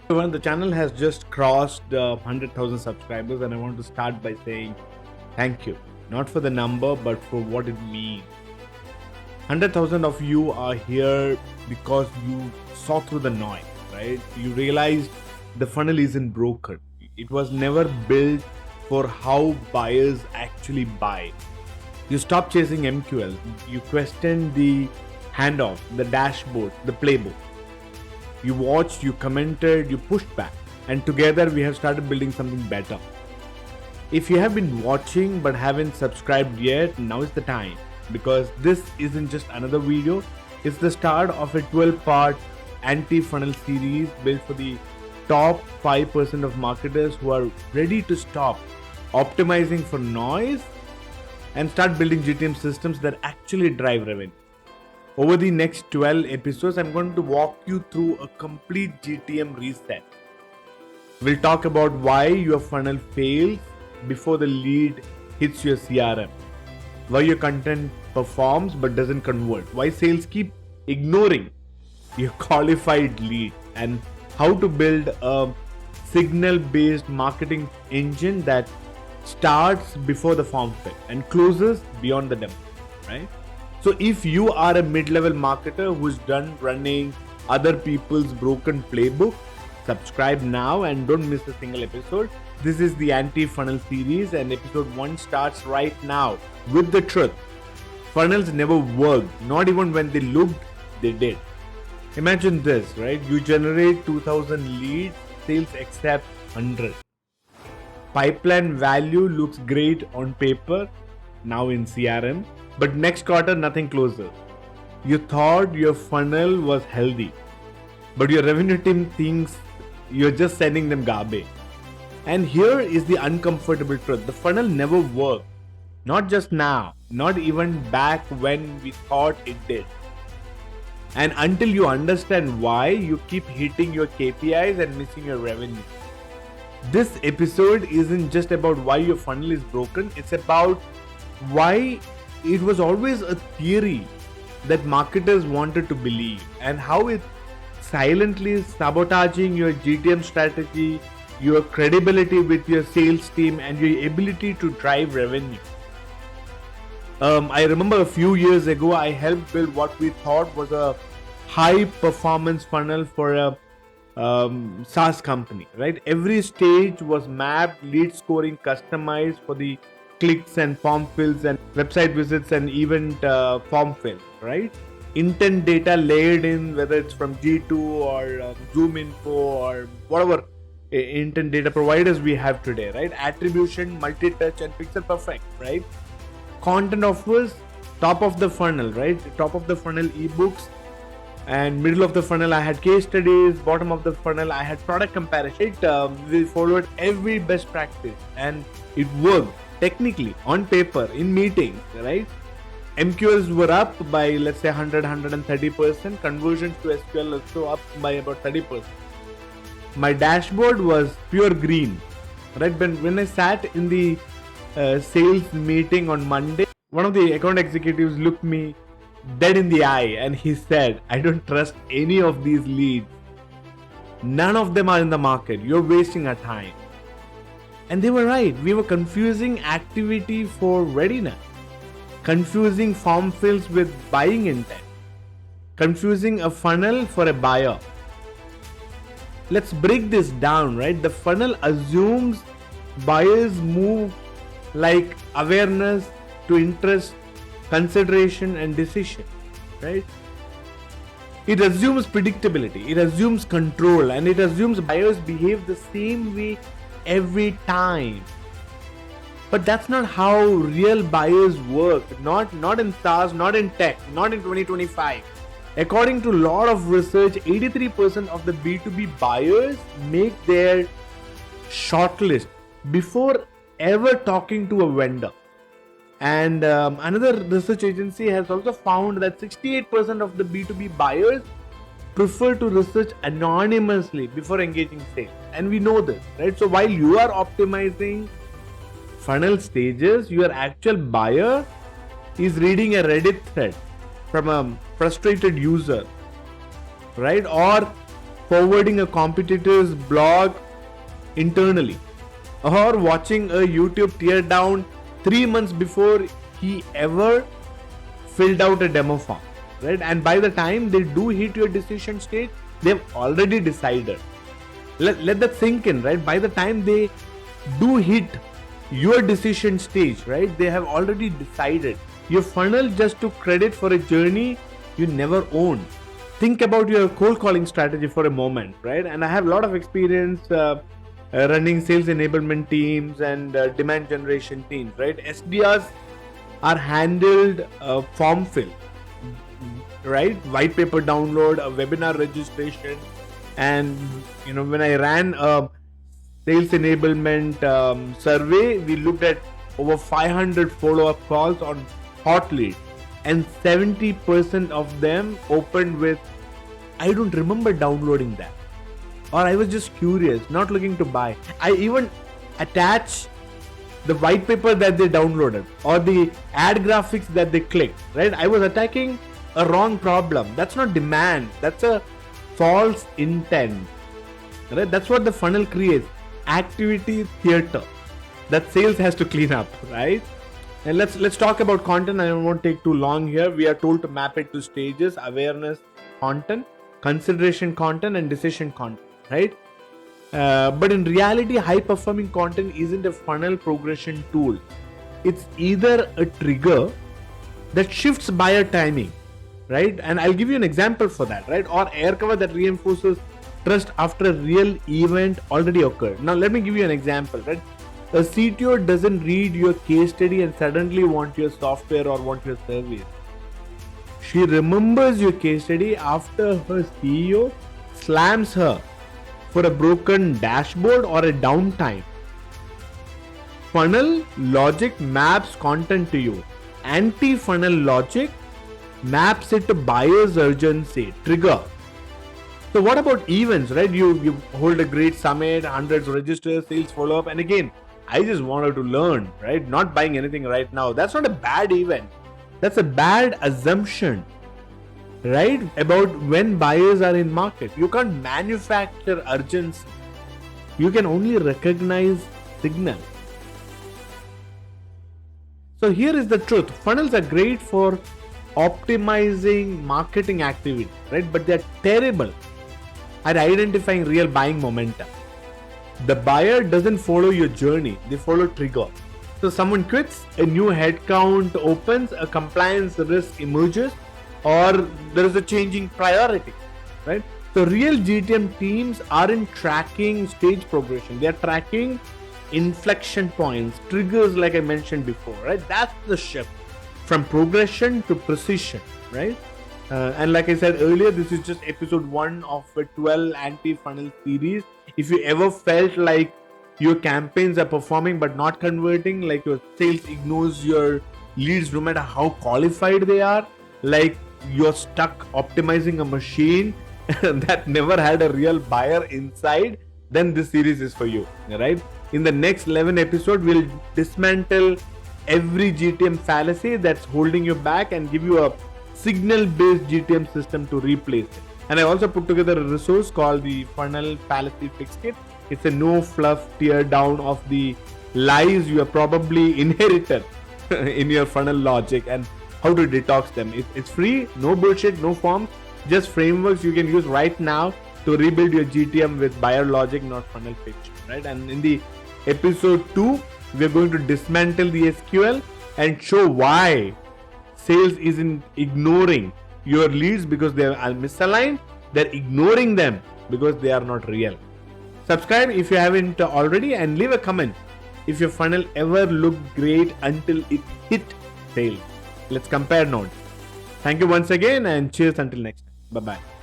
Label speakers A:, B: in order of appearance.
A: Everyone, the channel has just crossed 100,000 subscribers, and I want to start by saying thank you. Not for the number, but for what it means. 100,000 of you are here because you saw through the noise, right? You realized the funnel isn't broken. It was never built for how buyers actually buy. You stopped chasing MQL. You questioned the handoff, the dashboard, the playbook. You watched, you commented, you pushed back, and together we have started building something better. If you have been watching but haven't subscribed yet, now is the time, because this isn't just another video, it's the start of a 12-part anti-funnel series built for the top 5% of marketers who are ready to stop optimizing for noise and start building GTM systems that actually drive revenue. Over the next 12 episodes, I'm going to walk you through a complete GTM reset. We'll talk about why your funnel fails before the lead hits your CRM, why your content performs but doesn't convert, why sales keep ignoring your qualified lead, and how to build a signal-based marketing engine that starts before the form fill and closes beyond the demo, right? So if you are a mid-level marketer who's done running other people's broken playbook, subscribe now and don't miss a single episode. This is the anti-funnel series, and episode 1 starts right now with the truth. Funnels never worked, not even when they looked, they did. Imagine this, right? You generate 2000 leads, sales accept 100. Pipeline value looks great on paper, now in CRM, but next quarter nothing closes. You thought your funnel was healthy, but your revenue team thinks you're just sending them garbage. And here is the uncomfortable truth. The funnel never worked. Not just now, not even back when we thought it did. And until you understand why, you keep hitting your KPIs and missing your revenue. This episode isn't just about why your funnel is broken, it's about why it was always a theory that marketers wanted to believe, and how it's silently sabotaging your GTM strategy, your credibility with your sales team, and your ability to drive revenue. I remember a few years ago, I helped build what we thought was a high performance funnel for a SaaS company, right? Every stage was mapped, lead scoring customized for the clicks and form fills and website visits and event form fill, right? Intent data layered in, whether it's from G2 or Zoom Info or whatever intent data providers we have today, right? Attribution, multi-touch, and pixel perfect, right? Content offers, top of the funnel, right? Top of the funnel ebooks, and middle of the funnel I had case studies, bottom of the funnel I had product comparison. We followed every best practice and it worked technically on paper in meetings, right? MQLs were up by, let's say, 130%. Conversions to SQL also up by about 30%. My dashboard was pure green, right? When I sat in the sales meeting on Monday, one of the account executives looked me dead in the eye and he said, "I don't trust any of these leads. None of them are in the market. You're wasting our time." And they were right. We were confusing activity for readiness, confusing form fills with buying intent, confusing a funnel for a buyer. Let's break this down, right? The funnel assumes buyers move like awareness to interest, consideration, and decision, right? It assumes predictability, it assumes control, and it assumes buyers behave the same way every time. But that's not how real buyers work. Not in SaaS, not in tech, not in 2025. According to a lot of research, 83% of the B2B buyers make their shortlist before ever talking to a vendor. And another research agency has also found that 68% of the B2B buyers prefer to research anonymously before engaging sales. And we know this, right? So while you are optimizing funnel stages, your actual buyer is reading a Reddit thread from a frustrated user, right? Or forwarding a competitor's blog internally, or watching a YouTube tear down 3 months before he ever filled out a demo form, right? And by the time they do hit your decision stage, they've already decided. Let that sink in, right? By the time they do hit your decision stage, right, they have already decided. Your funnel just took credit for a journey you never owned. Think about your cold calling strategy for a moment, right? And I have a lot of experience running sales enablement teams and demand generation teams, right? SDRs are handled form fill, right? White paper download, a webinar registration, and when I ran a sales enablement survey, we looked at over 500 follow-up calls on hot leads, and 70% of them opened with, "I don't remember downloading that," or "I was just curious, not looking to buy." I even attach the white paper that they downloaded or the ad graphics that they clicked, right? I was attacking a wrong problem. That's not demand. That's a false intent, right? That's what the funnel creates. Activity theater that sales has to clean up, right? And let's talk about content. I won't take too long here. We are told to map it to stages: awareness content, consideration content, and decision content, right? But in reality, high performing content isn't a funnel progression tool. It's either a trigger that shifts buyer timing, right? And I'll give you an example for that, right? Or air cover that reinforces trust after a real event already occurred. Now, let me give you an example, right? A CTO doesn't read your case study and suddenly want your software or want your service. She remembers your case study after her CEO slams her for a broken dashboard or a downtime. Funnel logic maps content to you. Anti-funnel logic maps it to buyer's urgency, trigger. So what about events, right? You hold a great summit, hundreds register, sales follow-up, and again, I just wanted to learn, right? Not buying anything right now. That's not a bad event. That's a bad assumption, right? About when buyers are in market. You can't manufacture urgency. You can only recognize signal. So here is the truth. Funnels are great for optimizing marketing activity, right? But they're terrible at identifying real buying momentum. The buyer doesn't follow your journey, they follow trigger. So someone quits, a new headcount opens, a compliance risk emerges, or there is a changing priority, right? So real GTM teams aren't tracking stage progression, they're tracking inflection points, triggers like I mentioned before, right? That's the shift from progression to precision, right? And like I said earlier, this is just episode 1 of a 12 anti-funnel series. If you ever felt like your campaigns are performing but not converting, like your sales ignores your leads no matter how qualified they are, like you're stuck optimizing a machine that never had a real buyer inside, then this series is for you, right? In the next 11 episodes, we'll dismantle every GTM fallacy that's holding you back and give you a signal-based GTM system to replace it. And I also put together a resource called the Funnel Fallacy Fix Kit. It's a no-fluff tear down of the lies you have probably inherited in your funnel logic and how to detox them. It's free, no bullshit, no forms, just frameworks you can use right now to rebuild your GTM with buyer logic, not funnel fiction, right? And in the episode 2, we're going to dismantle the SQL and show why sales isn't ignoring your leads because they are misaligned. They're ignoring them because they are not real. Subscribe if you haven't already and leave a comment if your funnel ever looked great until it hit sales. Let's compare notes. Thank you once again and cheers until next time. Bye-bye.